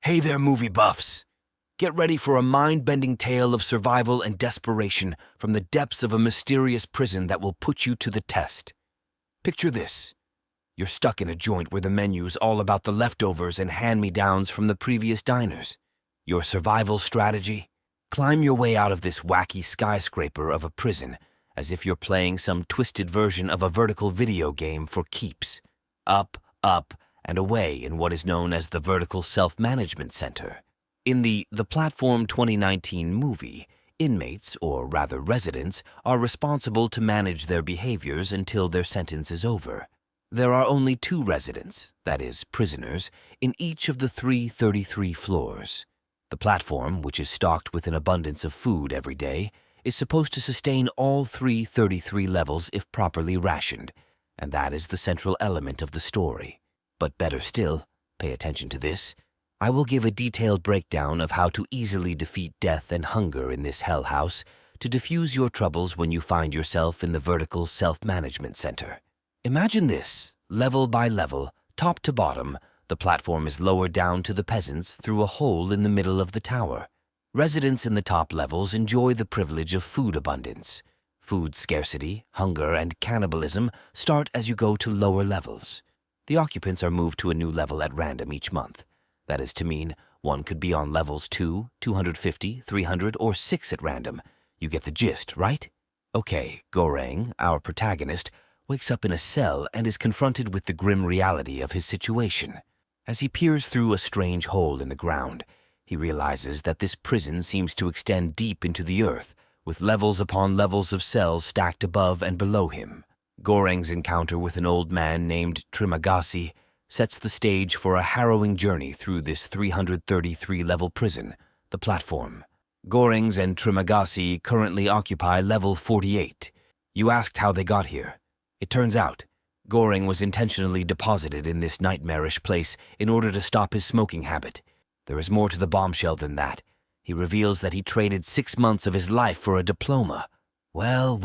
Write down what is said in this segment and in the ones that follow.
Hey there, movie buffs! Get ready for a mind-bending tale of survival and desperation from the depths of a mysterious prison that will put you to the test. Picture this. You're stuck in a joint where the menu's all about the leftovers and hand-me-downs from the previous diners. Your survival strategy? Climb your way out of this wacky skyscraper of a prison as if you're playing some twisted version of a vertical video game for keeps. Up, up, and away in what is known as the Vertical Self-Management Center. In the Platform 2019 movie, inmates, or rather residents, are responsible to manage their behaviors until their sentence is over. There are only 2 residents, that is, prisoners, in each of the 333 floors. The platform, which is stocked with an abundance of food every day, is supposed to sustain all 333 levels if properly rationed, and that is the central element of the story. But better still, pay attention to this, I will give a detailed breakdown of how to easily defeat death and hunger in this hell house to diffuse your troubles when you find yourself in the Vertical Self-Management Center. Imagine this, level by level, top to bottom, the platform is lowered down to the peasants through a hole in the middle of the tower. Residents in the top levels enjoy the privilege of food abundance. Food scarcity, hunger, and cannibalism start as you go to lower levels. The occupants are moved to a new level at random each month. That is to mean one could be on levels 2, 250, 300, or 6 at random. You get the gist, right? Okay, Gorang, our protagonist, wakes up in a cell and is confronted with the grim reality of his situation. As he peers through a strange hole in the ground, he realizes that this prison seems to extend deep into the earth, with levels upon levels of cells stacked above and below him. Gorang's encounter with an old man named Trimagasi sets the stage for a harrowing journey through this 333-level prison, the platform. Gorang's and Trimagasi currently occupy level 48. You asked how they got here. It turns out, Gorang was intentionally deposited in this nightmarish place in order to stop his smoking habit. There is more to the bombshell than that. He reveals that he traded 6 months of his life for a diploma. Well,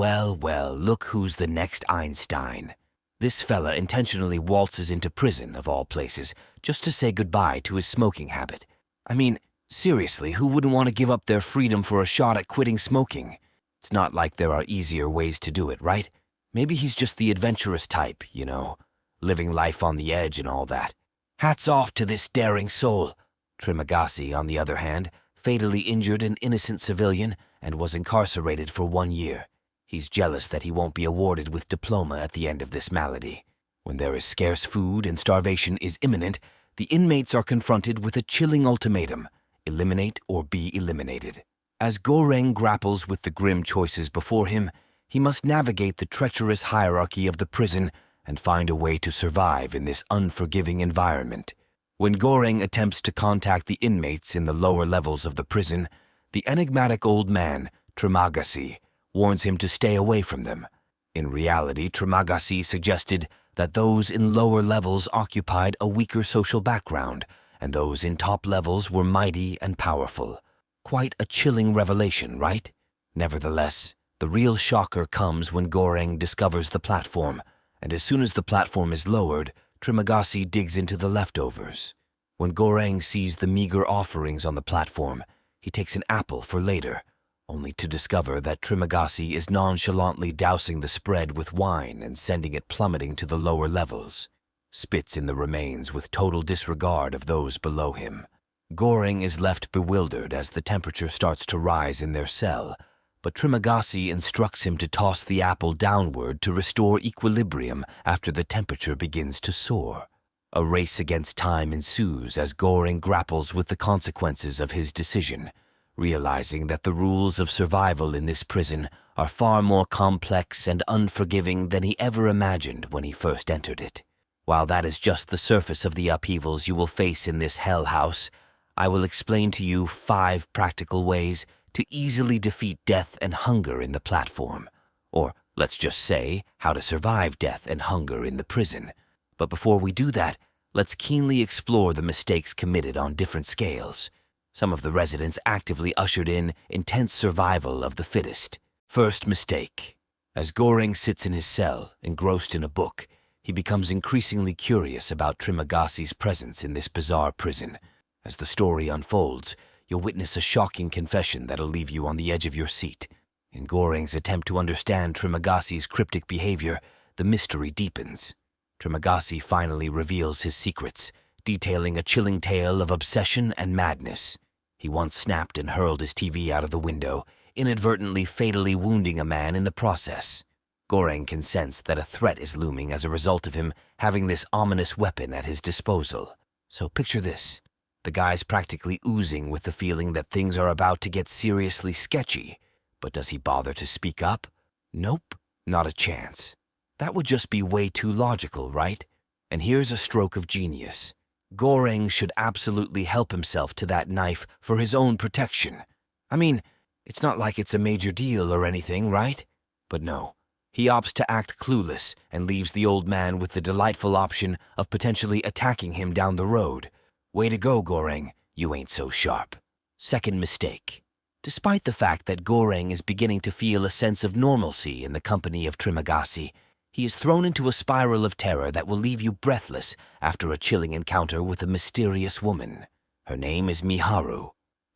look who's the next Einstein. This fella intentionally waltzes into prison, of all places, just to say goodbye to his smoking habit. I mean, seriously, who wouldn't want to give up their freedom for a shot at quitting smoking? It's not like there are easier ways to do it, right? Maybe he's just the adventurous type, you know, living life on the edge and all that. Hats off to this daring soul. Trimagasi, on the other hand, fatally injured an innocent civilian and was incarcerated for 1 year. He's jealous that he won't be awarded with diploma at the end of this malady. When there is scarce food and starvation is imminent, the inmates are confronted with a chilling ultimatum: eliminate or be eliminated. As Gorang grapples with the grim choices before him, he must navigate the treacherous hierarchy of the prison and find a way to survive in this unforgiving environment. When Gorang attempts to contact the inmates in the lower levels of the prison, the enigmatic old man, Trimagasi, warns him to stay away from them. In reality, Trimagasi suggested that those in lower levels occupied a weaker social background, and those in top levels were mighty and powerful. Quite a chilling revelation, right? Nevertheless, the real shocker comes when Gorang discovers the platform, and as soon as the platform is lowered, Trimagasi digs into the leftovers. When Gorang sees the meager offerings on the platform, he takes an apple for later, only to discover that Trimagasi is nonchalantly dousing the spread with wine and sending it plummeting to the lower levels. Spits in the remains with total disregard of those below him. Gorang is left bewildered as the temperature starts to rise in their cell, but Trimagasi instructs him to toss the apple downward to restore equilibrium after the temperature begins to soar. A race against time ensues as Gorang grapples with the consequences of his decision, realizing that the rules of survival in this prison are far more complex and unforgiving than he ever imagined when he first entered it. While that is just the surface of the upheavals you will face in this hell house, I will explain to you 5 practical ways to easily defeat death and hunger in the platform. Or, let's just say, how to survive death and hunger in the prison. But before we do that, let's keenly explore the mistakes committed on different scales. Some of the residents actively ushered in intense survival of the fittest. First mistake. As Gorang sits in his cell, engrossed in a book, he becomes increasingly curious about Trimagasi's presence in this bizarre prison. As the story unfolds, you'll witness a shocking confession that'll leave you on the edge of your seat. In Gorang's attempt to understand Trimagasi's cryptic behavior, the mystery deepens. Trimagasi finally reveals his secrets, detailing a chilling tale of obsession and madness. He once snapped and hurled his TV out of the window, inadvertently fatally wounding a man in the process. Gorang can sense that a threat is looming as a result of him having this ominous weapon at his disposal. So picture this. The guy's practically oozing with the feeling that things are about to get seriously sketchy. But does he bother to speak up? Nope, not a chance. That would just be way too logical, right? And here's a stroke of genius. Gorang should absolutely help himself to that knife for his own protection. I mean, it's not like it's a major deal or anything, right? But no, he opts to act clueless and leaves the old man with the delightful option of potentially attacking him down the road. Way to go, Gorang, you ain't so sharp. Second mistake. Despite the fact that Gorang is beginning to feel a sense of normalcy in the company of Trimagasi, he is thrown into a spiral of terror that will leave you breathless after a chilling encounter with a mysterious woman. Her name is Miharu.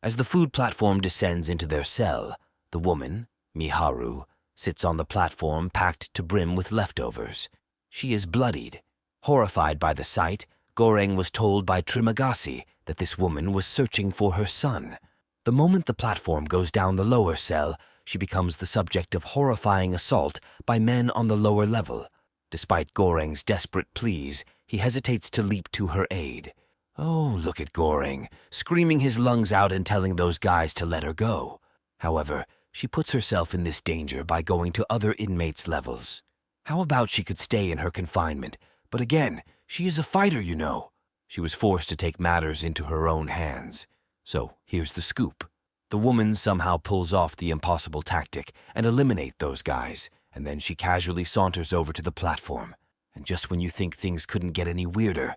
As the food platform descends into their cell, the woman, Miharu, sits on the platform packed to brim with leftovers. She is bloodied. Horrified by the sight, Gorang was told by Trimagasi that this woman was searching for her son. The moment the platform goes down the lower cell, she becomes the subject of horrifying assault by men on the lower level. Despite Gorang's desperate pleas, he hesitates to leap to her aid. Oh, look at Gorang, screaming his lungs out and telling those guys to let her go. However, she puts herself in this danger by going to other inmates' levels. How about she could stay in her confinement? But again, she is a fighter, you know. She was forced to take matters into her own hands. So here's the scoop. The woman somehow pulls off the impossible tactic and eliminate those guys, and then she casually saunters over to the platform. And just when you think things couldn't get any weirder,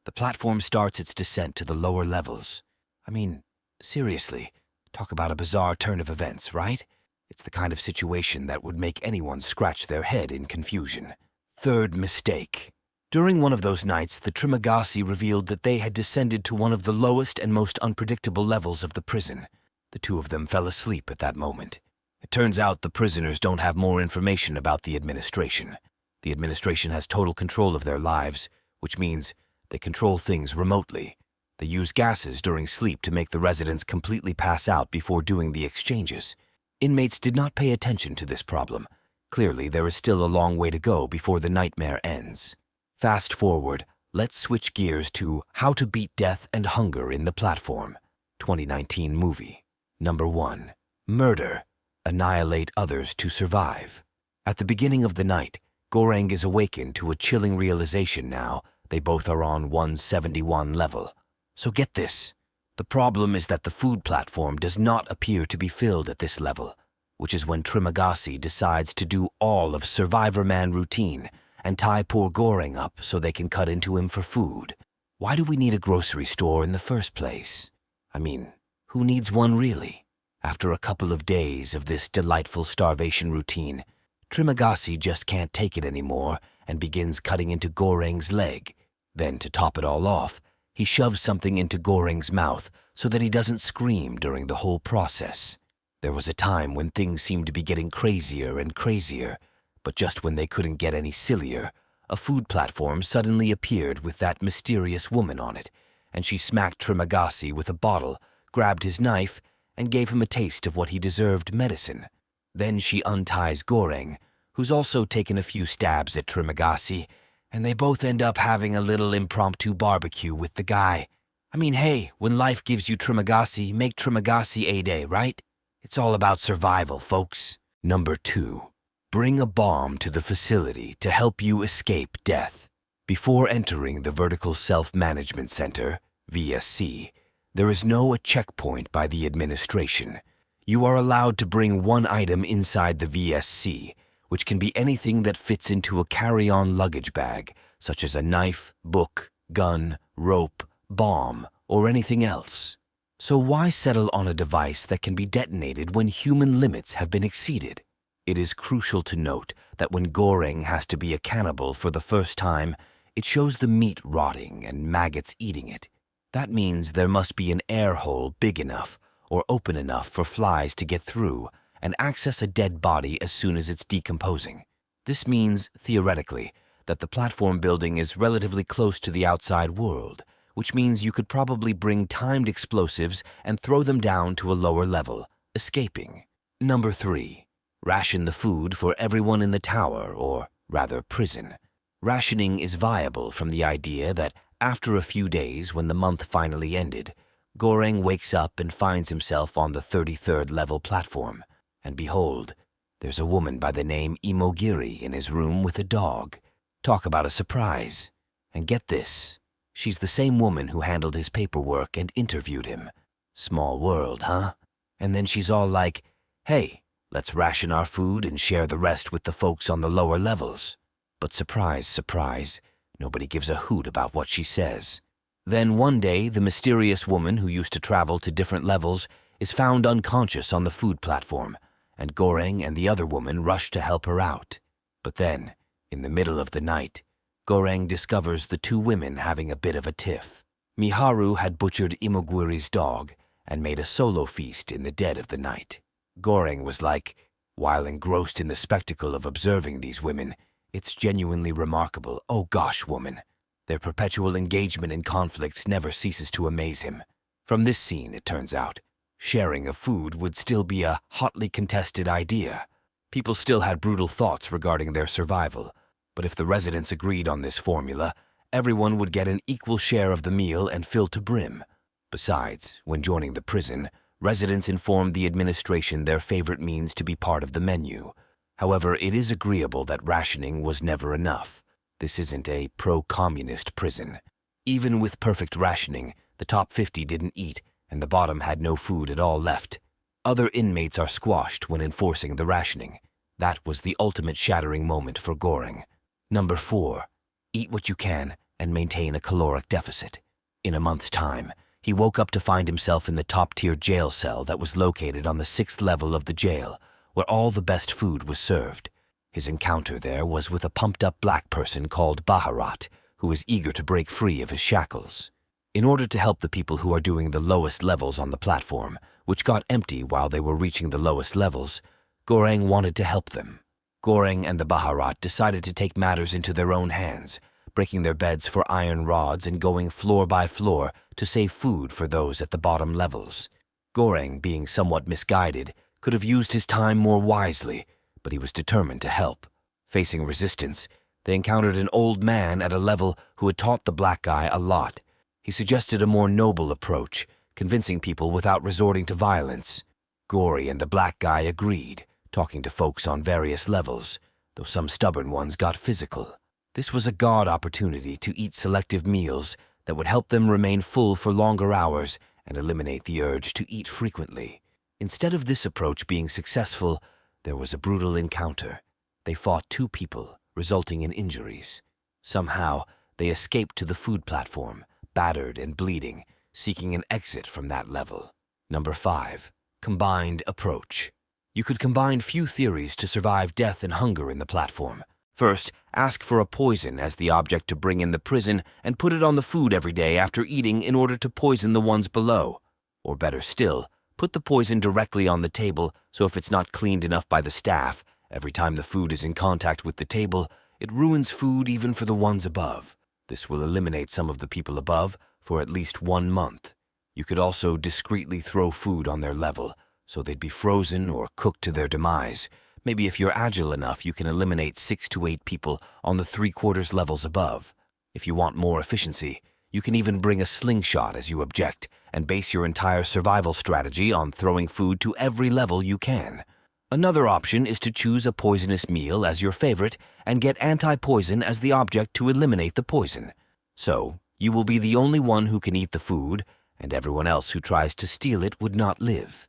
the platform starts its descent to the lower levels. I mean, seriously, talk about a bizarre turn of events, right? It's the kind of situation that would make anyone scratch their head in confusion. Third mistake. During one of those nights, the Trimagasi revealed that they had descended to one of the lowest and most unpredictable levels of the prison. The two of them fell asleep at that moment. It turns out the prisoners don't have more information about the administration. The administration has total control of their lives, which means they control things remotely. They use gases during sleep to make the residents completely pass out before doing the exchanges. Inmates did not pay attention to this problem. Clearly, there is still a long way to go before the nightmare ends. Fast forward, let's switch gears to How to Beat Death and Hunger in the Platform, 2019 movie. Number 1. Murder. Annihilate others to survive. At the beginning of the night, Gorang is awakened to a chilling realization now they both are on 171 level. So get this. The problem is that the food platform does not appear to be filled at this level, which is when Trimagasi decides to do all of Survivor Man routine and tie poor Gorang up so they can cut into him for food. Why do we need a grocery store in the first place? I mean, who needs one really? After a couple of days of this delightful starvation routine, Trimagasi just can't take it anymore and begins cutting into Gorang's leg. Then, to top it all off, he shoves something into Gorang's mouth so that he doesn't scream during the whole process. There was a time when things seemed to be getting crazier and crazier, but just when they couldn't get any sillier, a food platform suddenly appeared with that mysterious woman on it, and she smacked Trimagasi with a bottle, grabbed his knife, and gave him a taste of what he deserved medicine. Then she unties Gorang, who's also taken a few stabs at Trimagasi, and they both end up having a little impromptu barbecue with the guy. I mean, hey, when life gives you Trimagasi, make Trimagasi a day, right? It's all about survival, folks. Number 2. Bring a bomb to the facility to help you escape death. Before entering the Vertical Self-Management Center, VSC, there is no checkpoint by the administration. You are allowed to bring one item inside the VSC, which can be anything that fits into a carry-on luggage bag, such as a knife, book, gun, rope, bomb, or anything else. So why settle on a device that can be detonated when human limits have been exceeded? It is crucial to note that when Gorang has to be a cannibal for the first time, it shows the meat rotting and maggots eating it. That means there must be an air hole big enough or open enough for flies to get through and access a dead body as soon as it's decomposing. This means, theoretically, that the platform building is relatively close to the outside world, which means you could probably bring timed explosives and throw them down to a lower level, escaping. Number 3. Ration the food for everyone in the tower, or rather prison. Rationing is viable from the idea that after a few days, when the month finally ended, Gorang wakes up and finds himself on the 33rd level platform, and behold, there's a woman by the name Imogiri in his room with a dog. Talk about a surprise. And get this, she's the same woman who handled his paperwork and interviewed him. Small world, huh? And then she's all like, hey, let's ration our food and share the rest with the folks on the lower levels. But surprise, surprise, nobody gives a hoot about what she says. Then one day, the mysterious woman who used to travel to different levels is found unconscious on the food platform, and Gorang and the other woman rush to help her out. But then, in the middle of the night, Gorang discovers the two women having a bit of a tiff. Miharu had butchered Imogiri's dog and made a solo feast in the dead of the night. Gorang was like, while engrossed in the spectacle of observing these women, it's genuinely remarkable. Oh gosh, woman. Their perpetual engagement in conflicts never ceases to amaze him. From this scene, it turns out, sharing of food would still be a hotly contested idea. People still had brutal thoughts regarding their survival, but if the residents agreed on this formula, everyone would get an equal share of the meal and fill to brim. Besides, when joining the prison, residents informed the administration their favorite means to be part of the menu. However, it is agreeable that rationing was never enough. This isn't a pro-communist prison. Even with perfect rationing, the top 50 didn't eat, and the bottom had no food at all left. Other inmates are squashed when enforcing the rationing. That was the ultimate shattering moment for Gorang. Number 4. Eat what you can and maintain a caloric deficit. In a month's time, he woke up to find himself in the top-tier jail cell that was located on the 6th level of the jail, where all the best food was served. His encounter there was with a pumped-up black person called Bharat, who was eager to break free of his shackles. In order to help the people who are doing the lowest levels on the platform, which got empty while they were reaching the lowest levels, Gorang wanted to help them. Gorang and the Bharat decided to take matters into their own hands, breaking their beds for iron rods and going floor by floor to save food for those at the bottom levels. Gorang, being somewhat misguided, could have used his time more wisely, but he was determined to help. Facing resistance, they encountered an old man at a level who had taught the black guy a lot. He suggested a more noble approach, convincing people without resorting to violence. Gory and the black guy agreed, talking to folks on various levels, though some stubborn ones got physical. This was a god opportunity to eat selective meals that would help them remain full for longer hours and eliminate the urge to eat frequently. Instead of this approach being successful, there was a brutal encounter. They fought two people, resulting in injuries. Somehow, they escaped to the food platform, battered and bleeding, seeking an exit from that level. Number 5. Combined approach. You could combine few theories to survive death and hunger in the platform. First, ask for a poison as the object to bring in the prison and put it on the food every day after eating in order to poison the ones below. Or better still, put the poison directly on the table so if it's not cleaned enough by the staff, every time the food is in contact with the table, it ruins food even for the ones above. This will eliminate some of the people above for at least 1 month. You could also discreetly throw food on their level, so they'd be frozen or cooked to their demise. Maybe if you're agile enough, you can eliminate 6 to 8 people on the 3/4 levels above. If you want more efficiency, you can even bring a slingshot as you object and base your entire survival strategy on throwing food to every level you can. Another option is to choose a poisonous meal as your favorite and get anti-poison as the object to eliminate the poison. So, you will be the only one who can eat the food, and everyone else who tries to steal it would not live.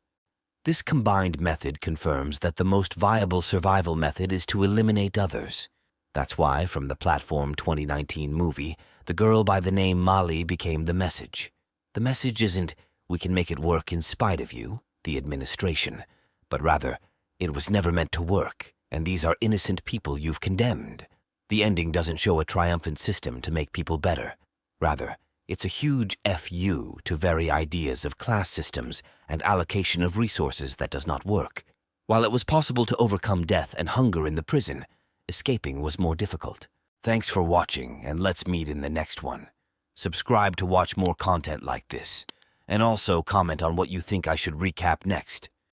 This combined method confirms that the most viable survival method is to eliminate others. That's why, from the Platform 2019 movie, the girl by the name Molly became the message. The message isn't, we can make it work in spite of you, the administration, but rather, it was never meant to work, and these are innocent people you've condemned. The ending doesn't show a triumphant system to make people better. Rather, It's a huge FU to very ideas of class systems and allocation of resources that does not work. While it was possible to overcome death and hunger in the prison, escaping was more difficult. Thanks for watching, and let's meet in the next one. Subscribe to watch more content like this, and also comment on what you think I should recap next.